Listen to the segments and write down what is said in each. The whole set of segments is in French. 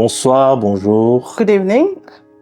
Bonsoir, bonjour. Good evening.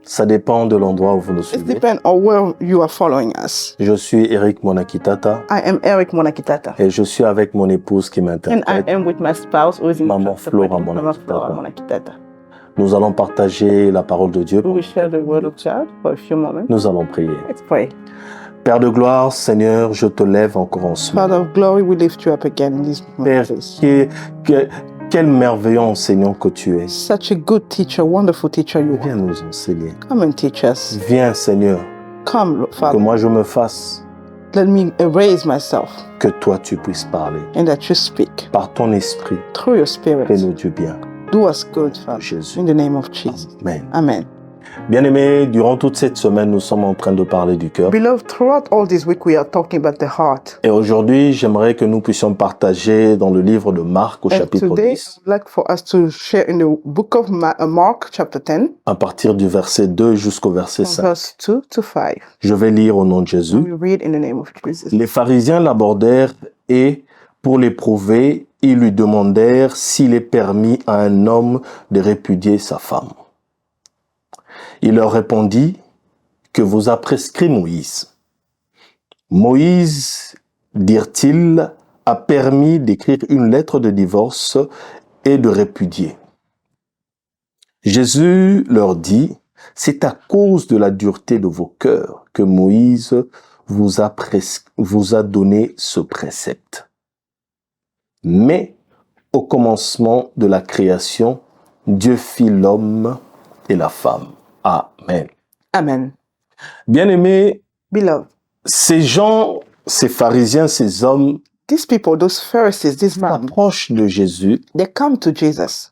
Ça dépend de l'endroit où vous nous It suivez. depends on where you are following us. Je suis Eric Monakitata I am Eric Monakitata. et je suis avec mon épouse qui And I m'interprète. am with my spouse who is in Maman Flora Mama Monakitata. Flora Monakitata. Nous allons partager la parole de Dieu. We will share the word of God for a few moments. Nous allons prier. Let's pray. Père de gloire, Seigneur, je te lève encore en ce moment. Father of glory, we lift you up again in this Père, moment. quel merveilleux enseignant que tu es. Such a good teacher, wonderful teacher you Viens are. nous enseigner. Come and teach us. Viens, Seigneur, Come, Lord que Father. moi je me fasse, Let me erase myself que toi tu puisses parler. and that you speak Par ton esprit, through your spirit. fais-nous du bien. Do us good, Father. Jésus. In the name of Jesus. Amen. Amen. Bien-aimés, durant toute cette semaine, nous sommes en train de parler du cœur. Beloved, throughout all this week, we are talking about the heart. Et aujourd'hui, j'aimerais que nous puissions partager dans le livre de Marc au And chapitre today, 10, I'd like for us to share in the book of Mark, chapter 10, à partir du verset 2 jusqu'au verset from 5. verse 2 to 5. Je vais lire au nom de And Jésus. we read in the name of Jesus. Les pharisiens l'abordèrent et, pour l'éprouver, ils lui demandèrent s'il est permis à un homme de répudier sa femme. Il leur répondit: que vous a prescrit Moïse. Moïse, dirent-ils, a permis d'écrire une lettre de divorce et de répudier. Jésus leur dit: c'est à cause de la dureté de vos cœurs que Moïse vous a donné ce précepte. Mais au commencement de la création, Dieu fit l'homme et la femme. Amen. Amen. Bien-aimés, Beloved, ces gens, ces pharisiens, ces hommes these people, those Pharisees, these men, s'approchent de Jésus they come to Jesus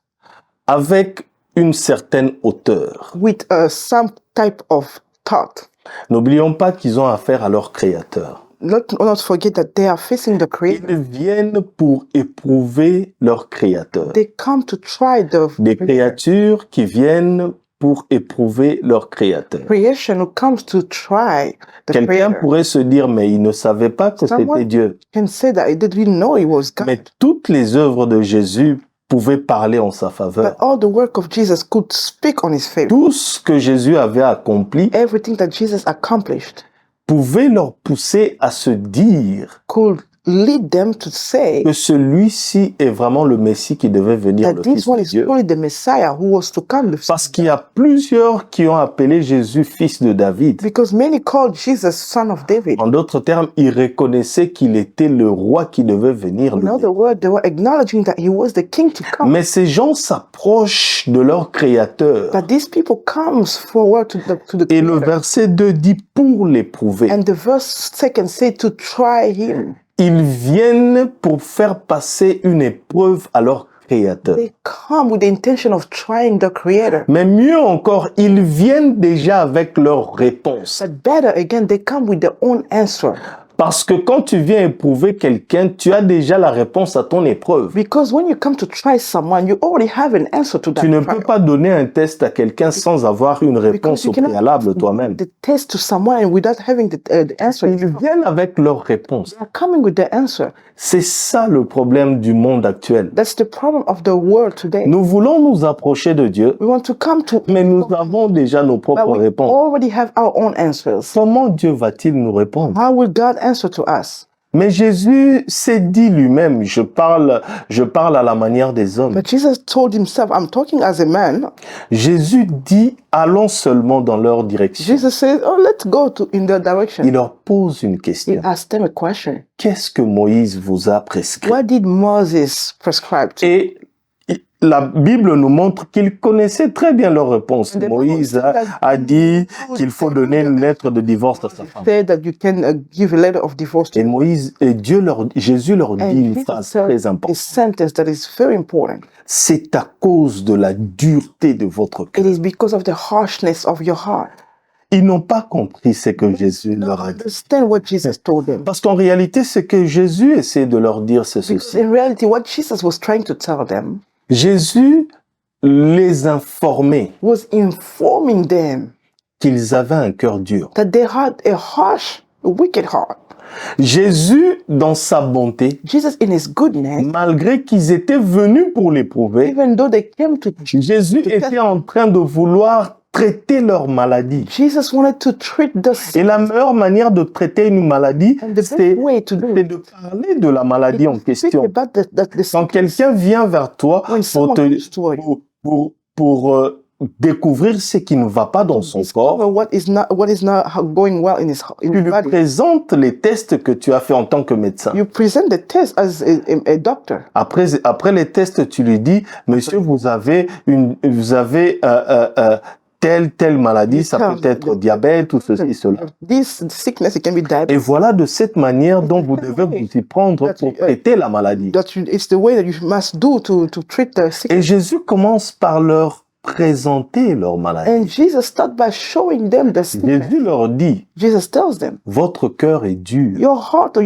avec une certaine hauteur. with some type of thought. N'oublions pas qu'ils ont affaire à leur Créateur. Not forget that they are facing the Creator. Ils viennent pour éprouver leur Créateur. They come to try the Des créatures qui viennent pour éprouver leur Créateur. creation who comes to try the Quelqu'un Creator. pourrait se dire, mais il ne savait pas que c'était Someone Dieu. can say that he didn't know it was God. Mais toutes les œuvres de Jésus pouvaient parler en sa faveur. But all the work of Jesus could speak on his favor. Tout ce que Jésus avait accompli Everything that Jesus accomplished pouvait leur pousser à se dire could lead them to say que celui-ci est vraiment le Messie qui devait venir, that le this Fils one de is Dieu. truly the Messiah who was to come. Parce qu'il y a plusieurs qui ont appelé Jésus fils de David. Because many called Jesus son of David. En d'autres termes, ils reconnaissaient qu'il était le roi qui devait venir. In other words, they were acknowledging that he was the king to come. Mais ces gens s'approchent de leur Créateur. But these people comes forward to the Et le Creator. verset 2 dit pour l'éprouver. And the verse second say to try him. Ils viennent pour faire passer une épreuve à leur Créateur. They come with the intention of trying the Creator. Mais mieux encore, ils viennent déjà avec leur réponse. But better again, they come with their own answer. Parce que quand tu viens éprouver quelqu'un, tu as déjà la réponse à ton épreuve. Because when you come to try someone, you already have an answer to that Tu ne trial. peux pas donner un test à quelqu'un sans avoir une réponse Because you au cannot préalable give toi-même. the test to someone without having the answer. Ils viennent avec leur réponse. They are coming with the answer. C'est ça le problème du monde actuel. That's the problem of the world today. Nous voulons nous approcher de Dieu, We want to come to, mais nous avons déjà nos but propres we réponses. already have our own answers. Comment Dieu va-t-il nous répondre? How will God answer to us? Mais Jésus s'est dit lui-même, je parle à la manière des hommes. But Jesus told himself, I'm talking as a man. Jésus dit, allons seulement dans leur direction. Jesus says, oh, let's go in their direction. Il leur pose une He question. asked them a question. Qu'est-ce que Moïse vous a prescrit? What did Moses prescribe to? Et la Bible nous montre qu'ils connaissaient très bien leur réponse. Moïse a dit qu'il faut donner une lettre de divorce à sa femme. Said that you can give a letter of divorce to Et Jésus leur dit And une Jesus phrase said très a importante. sentence that is very important. C'est à cause de la dureté de votre It cœur. is because of the harshness of your heart. Ils n'ont pas compris ce que Jésus leur a dit. Understand what Jesus told them. Parce qu'en réalité, ce que Jésus essaie de leur dire, c'est Because ceci. in reality, what Jesus was trying to tell them Jésus les informait was informing them qu'ils avaient un cœur dur. that they had a harsh a wicked heart. Jésus, dans sa bonté, Jesus, in his goodness, malgré qu'ils étaient venus pour l'éprouver, even though they came to Jésus était en train de vouloir traiter leur maladie. Jesus wanted to treat the Et sick. la meilleure manière de traiter une maladie, And the best c'est way to do c'est it de parler de la maladie en is to speak question. about the Quand sickness. quelqu'un vient vers toi When pour, someone te, comes toward you, pour découvrir ce qui ne va pas dans son discover corps, what is not going well in tu his lui body. présentes les tests que tu as fait en tant que médecin. You present the test as a doctor. Après les tests, tu lui dis, monsieur, vous avez telle maladie, ça peut être diabète ou ceci, cela. This sickness, it can be Et diabetes. voilà de cette manière dont vous devez vous y prendre pour traiter la maladie. It's the way that you must do to treat the sickness. Et Jésus commence par leur présenter leur maladie. And Jesus started by showing them the sickness. Jésus leur dit, Jesus tells them, votre cœur est dur. your heart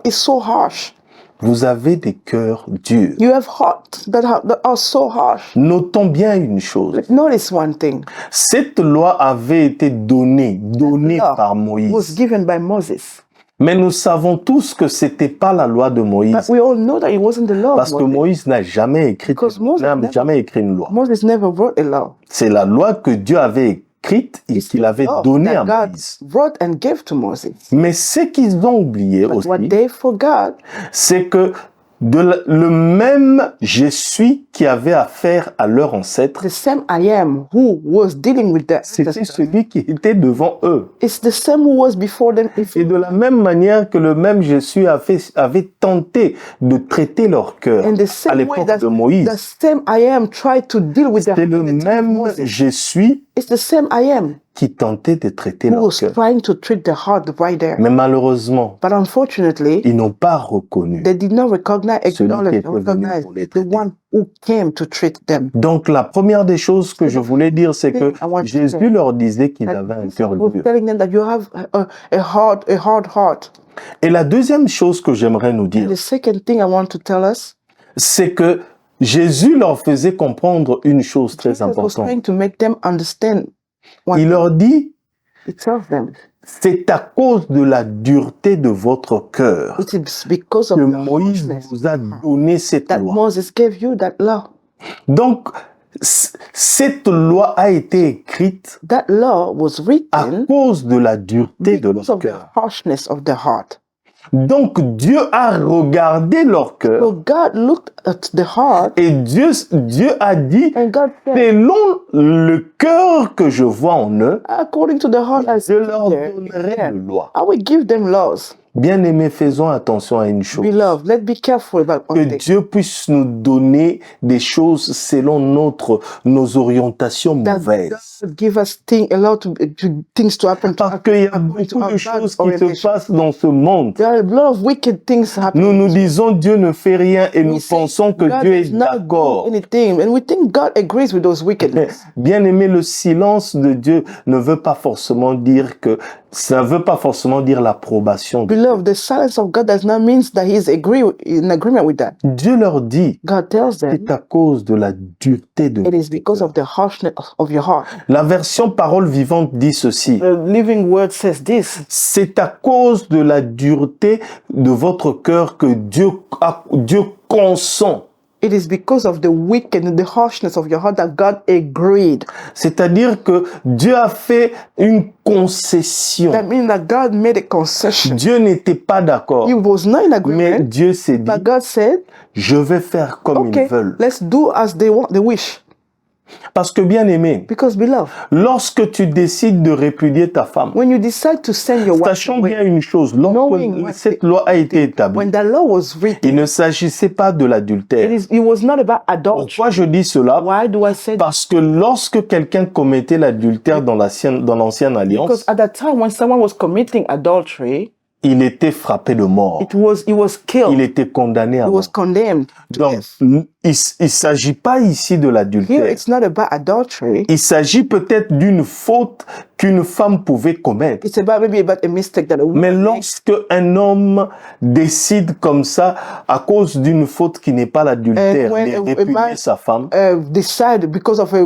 is so harsh. Vous avez des cœurs durs. You have hearts that are so harsh. Notons bien une chose. Notice one thing. Cette loi avait été donnée par Was Moïse. given by Moses. Mais nous savons tous que c'était pas la loi de But Moïse. we all know that it wasn't the law Parce of que Moses. Moïse n'a jamais écrit une loi. Moses never wrote a law. C'est la loi que Dieu avait écrite et qu'il avait Oh, donnée à that God Moïse. wrote and gave to Moses. Mais ce qu'ils ont oublié But what aussi, they forgot c'est que le même je suis qui avait affaire à leur ancêtre, the same I am who was dealing with that. c'était celui qui était devant eux. It's the same who was before them. Et de la même manière que le même je suis avait tenté de traiter leur cœur And the à same way l'époque that de Moïse, the same I am tried to deal with c'est le même je suis It's the same I am qui tentait de traiter who leur was cœur. trying to treat the heart right there. Mais malheureusement, But unfortunately, ils n'ont pas reconnu. they did not recognize, Celui qui était venu recognize pour les the traiter. one who came to treat them. Donc la première des choses que je voulais dire, c'est que I want to Jésus say leur disait qu'ils that avaient un Jesus cœur was dur. telling them that you have a hard heart. Et la deuxième chose que j'aimerais nous And dire, the second thing I want to tell us, c'est que Jésus leur faisait comprendre une chose très Jesus was importante. trying to make them understand. Il leur dit, He tells them, c'est à cause de la dureté de votre cœur it is because of que the Moïse harshness vous a donné cette that loi. Moses gave you that law. Donc, cette loi a été écrite That law was à written cause de la dureté de because leur of the cœur. harshness of their heart. Donc, Dieu a regardé leur cœur So God looked at the heart et Dieu a dit, and God said, selon le cœur que je vois en eux, according to the heart I je see leur there, donnerai une loi. I will give them laws. Bien-aimés, faisons attention à une chose. Beloved, let's be careful about Que one thing. Dieu puisse nous donner des choses selon nos orientations That mauvaises. God give us things to happen to Parce us. qu'il y a according beaucoup to our de God's choses qui se orientation. passent dans ce monde. There are a lot of wicked things happening. Nous nous disons Dieu ne fait rien et nous We say pensons que God Dieu est does not do d'accord. anything, and we think God agrees with those wickedness. Bien-aimé, le silence de Dieu ne veut pas forcément dire que ça ne veut pas forcément dire l'approbation. Beloved, the silence of God does not mean that He is in agreement with that. Dieu leur dit, God tells them c'est à cause de la dureté de it is because of the harshness of your heart. La version parole vivante dit ceci. The Living Word says this. C'est à cause de la dureté de votre cœur que Dieu consent. It is because of the wicked and the harshness of your heart that God agreed. C'est-à-dire que Dieu a fait une concession. That means that God made a concession. Dieu n'était pas d'accord. He was not in Mais agreement, Dieu s'est dit, but God said, je vais faire comme okay, ils veulent. let's do as they want, they wish. Parce que bien aimé, Because beloved, lorsque tu décides de répudier ta femme, when you decide to send your wife sachant away, bien une chose, knowing what lorsque cette loi a été établie, when the law was written, il ne s'agissait pas de l'adultère. it was not about adultery. Pourquoi je dis cela? Why do I say that? Parce que lorsque quelqu'un commettait l'adultère dans l'ancienne Because alliance, at that time when someone was committing adultery, il était frappé de mort. He was Il killed. était condamné à He mort. was condemned to Donc, death. il s'agit pas ici de Here, l'adultère. it's not about adultery. Il s'agit peut-être d'une faute qu'une femme pouvait commettre. It's maybe about a mistake that a Mais woman makes. lorsque un homme décide comme ça, à cause d'une faute qui n'est pas l'adultère, And when de a répudier man, sa femme, decide because of a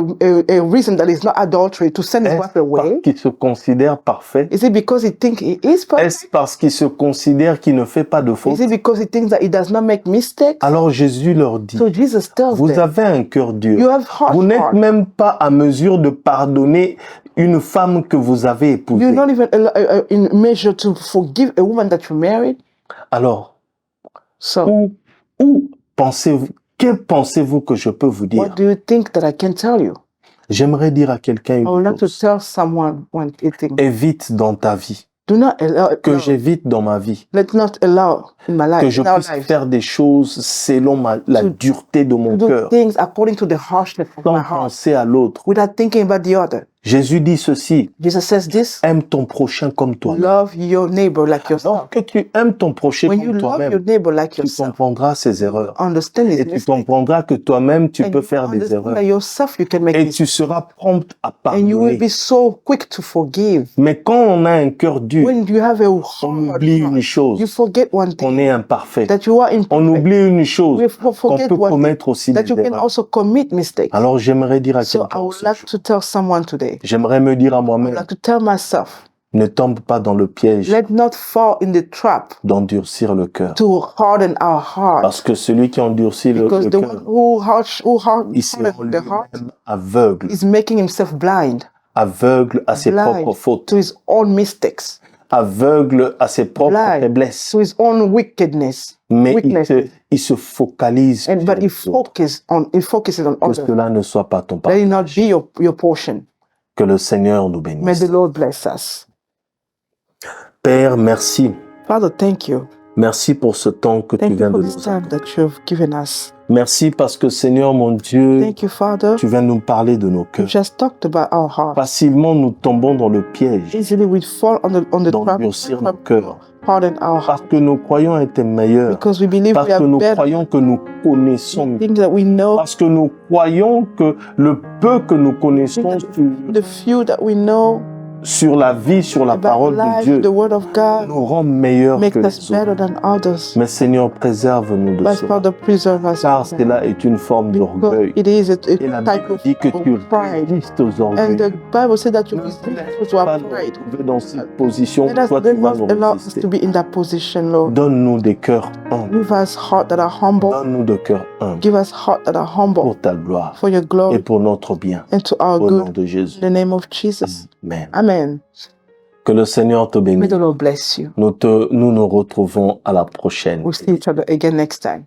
reason that is not adultery to send his wife est-ce parce away, qu'il se considère parfait? is it because he thinks he is perfect? Est-ce parce qu'il se considère qu'il ne fait pas de faute? Is it because he thinks that he does not make mistakes? Alors Jésus leur dit, So Jesus tells vous them, avez un cœur you dur. have Vous harsh n'êtes heart. même pas à mesure de pardonner une femme que vous avez épousée. You're not even in measure to forgive a woman that you married. Alors, So où pensez-vous, que pensez-vous que je peux vous dire? what do you think that I can tell you? J'aimerais dire à quelqu'un I would une like to chose. tell someone one thing. Évite dans ta vie, Do not allow, que no, j'évite dans ma vie, let's not allow in my life, que je in our puisse lives, faire des choses selon la To- dureté de to mon do cœur, things according to the harshness of my sans heart, penser à l'autre. without thinking about the other. Jésus dit ceci, Jesus says this, aime ton prochain comme toi-même. love your neighbor like yourself. Donc, que tu aimes ton prochain When you comme love your toi-même, neighbor like tu yourself, comprendras ses erreurs. understand his Et tu mistakes. comprendras que toi-même, tu And peux you faire des understand erreurs. that yourself you can make Et mistakes. tu seras prompt à And you will pardonner. be so quick to forgive. Mais quand on a un cœur dur, When you have a on hard oublie heart, une chose, you forget one qu'on thing, est imparfait. that you are On imperfect. oublie une chose, We qu'on forget peut one thing, commettre aussi that des you can erreurs. also commit mistakes. Alors j'aimerais dire à So I quelqu'un, would ce like jour, to tell someone today, j'aimerais me dire à I would moi-même, like to tell myself, ne tombe pas dans le piège let not fall in the trap d'endurcir le cœur. to harden our heart. Parce que celui qui endurcit le Because the one cœur, who il se rend hardened the heart lui-même aveugle, is making himself blind aveugle à ses Blind. propres fautes, to his own mistakes, aveugle à ses propres Blind. faiblesses. to his own wickedness. Mais Weaknesses. il se focalise And sur but he les autres. focuses on Que others. cela ne soit pas ton Let part. it not be your portion. Que le Seigneur nous May bénisse. the Lord bless us. Père, merci. Father, thank you. Merci pour ce temps que tu Thank you viens for de this nous time accorder. that you've given us. Merci parce que Seigneur mon Dieu, Thank you, Father. tu viens nous parler de nos You cœurs. just talked about our heart. Facilement, nous tombons dans le piège Easily we fall on the trap, d'endurcir nos cœurs. harden our heart. Parce que nous croyons être meilleurs. Because we believe Parce we que are nous better. croyons que nous connaissons mieux. Things that we know, Parce que nous croyons que le peu que nous connaissons the few that we know sur la vie, sur la about parole de life, Dieu, the word of God, nous rend meilleurs makes que us les autres. better than others. Mais Seigneur, préserve-nous de But cela. Father, preserve us. Car cela est une forme Because d'orgueil. it is a Et la type Bible of dit que tu pride. résistes aux And orgueils. the Bible says that you Ne resist laisse those who pas are nous pride. retrouver dans cette position. Let us Toi, tu let vas not nous allow us résister. to be in that position, Lord. Donne-nous des cœurs humbles. Give us heart that are humble. Donne-nous des cœurs humbles Give us heart that are humble pour ta gloire for your et glory pour notre bien. and to our Au nom good. de Jésus. In the name of Jesus. Amen. Amen. Que le Seigneur te May bénisse. the Lord bless you. Nous nous retrouvons à la prochaine. We'll see each other again next time.